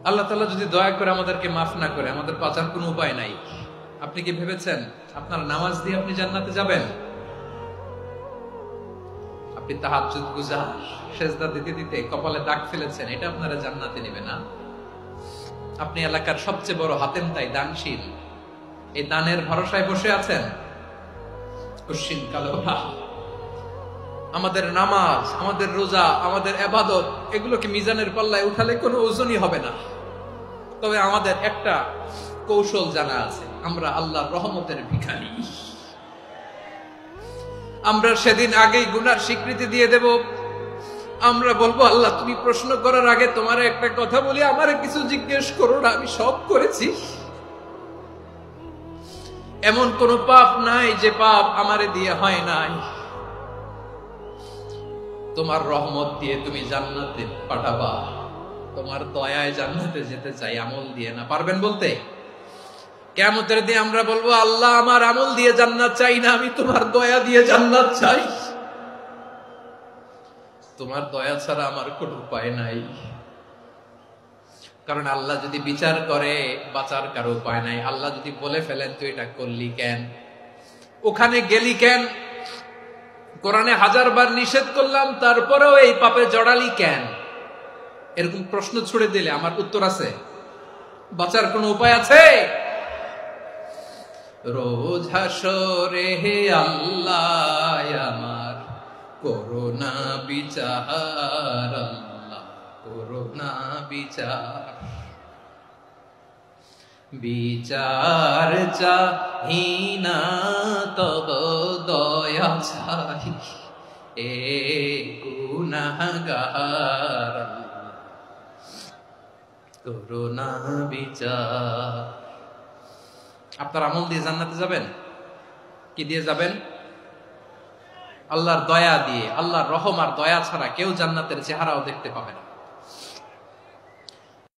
আল্লাহ তাআলা যদি দয়া করে আমাদেরকে মাফ না করে, আমাদের বাঁচার কোনো উপায় নাই। আপনি কি ভেবেছেন আপনার নামাজ দিয়ে আপনি জান্নাতে যাবেন? আপনি তাহাজ্জুদ গুজার, সেজদা দিতে দিতে কপালে দাগ ফেলেছেন, এটা আপনারা জান্নাতে নেবে না। আপনি এলাকার সবচেয়ে বড় হাতেম তাই দানশীল, এই দানের ভরসায় বসে আছেন। কুশ্চিন কালো আমাদের নামাজ, আমাদের রোজা, আমাদের ইবাদত, এগুলোকে মিজানের পাল্লায় উঠালে কোনো ওজনই হবে না। তবে আমাদের একটা কৌশল জানা আছে, আমরা আল্লাহর রহমতের ভিখারি। আমরা সেদিন আগেই গুনার স্বীকৃতি দিয়ে দেব। আমরা বলবো, আল্লাহ তুমি প্রশ্ন করার আগে তোমার একটা কথা বলি, আমারে কিছু জিজ্ঞেস করো না, আমি সব করেছি। এমন কোন পাপ নাই যে পাপ আমারে দিয়ে হয় নাই। তোমার রহমত দিয়ে তুমি জান্নাতে পাঠাবা, তোমার দয়ায় জান্নাতে যেতে চাই, আমল দিয়ে না। পারবেন বলতে? কিয়ামতের দিন আমরা বলবো, আল্লাহ আমার আমল দিয়ে জান্নাত চাই না, আমি তোমার দয়া দিয়ে জান্নাত চাই। তোমার দয়া ছাড়া আমার কোনো উপায় নাই। কারণ আল্লাহ যদি বিচার করে, বাঁচার কারো উপায় নাই। আল্লাহ যদি বলে ফেলেন তুই এটা করলি কেন, ওখানে গেলি কেন, কোরআনে 1000 বার নিষেধ করলাম তারপরেও এই পাপে জড়ালি কেন, এরকম প্রশ্ন ছুড়ে দিলে আমার উত্তর আছে? বাঁচার কোনো উপায় আছে? রোজ হাসরে হে আল্লাহ আমার করোনা বিচার, আল্লাহ করোনা বিচার। বিচার চাহি না তব দয়া চাই, এ গুনাহগার, করোনা বিচার। আপনার আমল দিয়ে জান্নাতে যাবেন? কি দিয়ে যাবেন? আল্লাহর দয়া দিয়ে। আল্লাহর রহম আর দয়া ছাড়া কেউ জান্নাতের চেহারাও দেখতে পাবে না।